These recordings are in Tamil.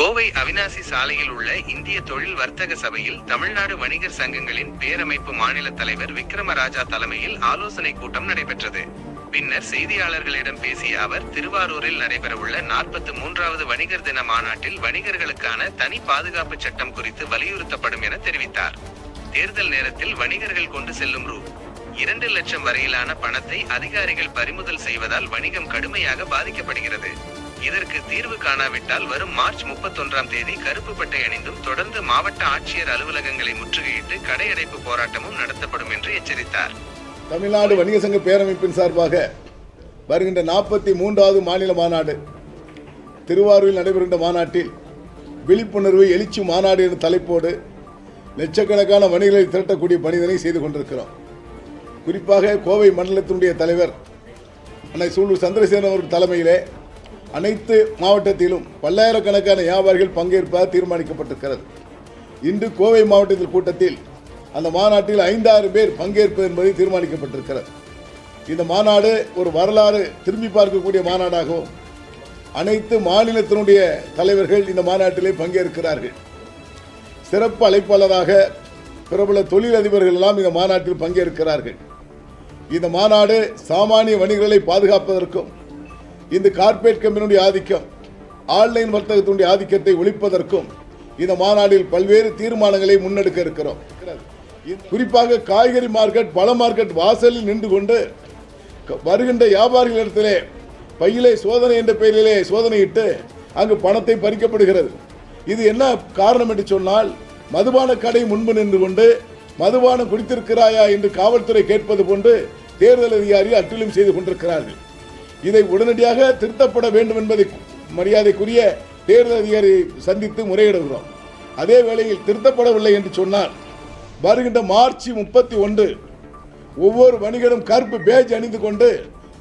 கோவை அவிநாசி சாலையில் உள்ள இந்திய தொழில் வர்த்தக சபையில் தமிழ்நாடு வணிகர் சங்கங்களின் பேரமைப்பு மாநில தலைவர் விக்ரமராஜா தலைமையில் ஆலோசனை கூட்டம் நடைபெற்றது. பின்னர் செய்தியாளர்களிடம் பேசிய அவர், திருவாரூரில் நடைபெறவுள்ள 43வது வணிகர் தின மாநாட்டில் வணிகர்களுக்கான தனி பாதுகாப்பு சட்டம் குறித்து வலியுறுத்தப்படும் என தெரிவித்தார். தேர்தல் நேரத்தில் வணிகர்கள் கொண்டு செல்லும் ரூ.2 லட்சம் வரையிலான பணத்தை அதிகாரிகள் பறிமுதல் செய்வதால் வணிகம் கடுமையாக பாதிக்கப்படுகிறது. இதற்கு தீர்வு காணாவிட்டால் வரும் மார்ச் 31ஆம் தேதி கருப்பு பட்டை அணிந்தும் தொடர்ந்து மாவட்ட ஆட்சியர் அலுவலகங்களை முற்றுகையிட்டு கடையடைப்பு போராட்டமும் நடத்தப்படும் என்று எச்சரித்தார். தமிழ்நாடு வணிக சங்க பேரமைப்பின் சார்பாக வருகின்ற 43வது மாநில மாநாடு திருவாரூரில் நடைபெறுகின்ற மாநாட்டில் விழிப்புணர்வு எழுச்சி மாநாடு என்ற தலைப்போடு லட்சக்கணக்கான வணிகர்களை திரட்டக்கூடிய பணிதனை செய்து கொண்டிருக்கிறோம். குறிப்பாக கோவை மண்டலத்தினுடைய தலைவர் அன்னை சூலூர் சந்திரசேகரன் அவர்கள் தலைமையிலே அனைத்து மாவட்டத்திலும் பல்லாயிரக்கணக்கான வியாபாரிகள் பங்கேற்பதாக தீர்மானிக்கப்பட்டிருக்கிறது. இன்று கோவை மாவட்டத்தில் கூட்டத்தில் அந்த மாநாட்டில் 5000 பேர் பங்கேற்பது என்பதை தீர்மானிக்கப்பட்டிருக்கிறது. இந்த மாநாடு ஒரு வரலாறு திரும்பி பார்க்கக்கூடிய மாநாடாகவும் அனைத்து மாநிலத்தினுடைய தலைவர்கள் இந்த மாநாட்டிலே பங்கேற்கிறார்கள். சிறப்பு அழைப்பாளராக பிரபல தொழிலதிபர்கள் எல்லாம் இந்த மாநாட்டில் பங்கேற்கிறார்கள். இந்த மாநாடு சாமானிய வணிகர்களை பாதுகாப்பதற்கும் இந்த கார்ப்பரேட் கம்பெனியுடைய ஆதிக்கம், ஆன்லைன் வர்த்தகத்தினுடைய ஆதிக்கத்தை ஒழிப்பதற்கும் இந்த மாநாட்டில் பல்வேறு தீர்மானங்களை முன்னெடுக்க இருக்கிறோம். குறிப்பாக காய்கறி மார்க்கெட், பழ மார்க்கெட் வாசலில் நின்று கொண்டு வருகின்ற வியாபாரிகளிடத்திலே பையிலே சோதனை என்ற பெயரிலே சோதனையிட்டு அங்கு பணத்தை பறிக்கப்படுகிறது. இது என்ன காரணம் என்று சொன்னால், மதுபான கடை முன்பு நின்று கொண்டு மதுபானம் குடித்திருக்கிறாயா என்று காவல்துறை கேட்பது போன்று தேர்தல் அதிகாரி அட்டுழியம் செய்து கொண்டிருக்கிறார்கள். இதை உடனடியாக திருத்தப்பட வேண்டும் என்பதை மரியாதைக்குரிய தேர்தல் அதிகாரி சந்தித்து முறையிடுகிறோம். அதே வேளையில் திருத்தப்படவில்லை என்று சொன்னால் வருகின்ற மார்ச் 31 ஒவ்வொரு வணிகரும் கருப்பு பேஜ் அணிந்து கொண்டு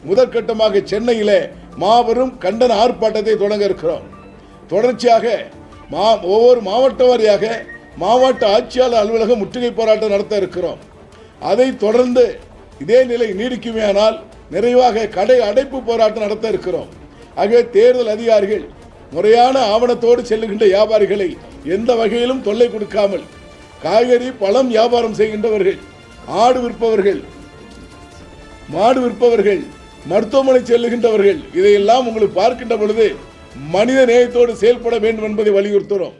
முதற்கட்டமாக சென்னையிலே மாபெரும் கண்டன ஆர்ப்பாட்டத்தை தொடங்க இருக்கிறோம். தொடர்ச்சியாக ஒவ்வொரு மாவட்ட வாரியாக மாவட்ட ஆட்சியாளர் அலுவலகம் முற்றுகை போராட்டம் நடத்த இருக்கிறோம். அதை தொடர்ந்து இதே நிலை நீடிக்குமேயானால் நிறைவாக கடை அடைப்பு போராட்டம் நடத்த இருக்கிறோம். ஆகவே தேர்தல் அதிகாரிகள் முறையான ஆவணத்தோடு செல்லுகின்ற வியாபாரிகளை எந்த வகையிலும் தொல்லை கொடுக்காமல், காய்கறி பழம் வியாபாரம் செய்கின்றவர்கள், ஆடு விற்பவர்கள், மாடு விற்பவர்கள், மருத்துவமனை செல்லுகின்றவர்கள், இதையெல்லாம் உங்களுக்கு பார்க்கின்ற பொழுது மனித நேயத்தோடு செயல்பட வேண்டும் என்பதை வலியுறுத்துகிறோம்.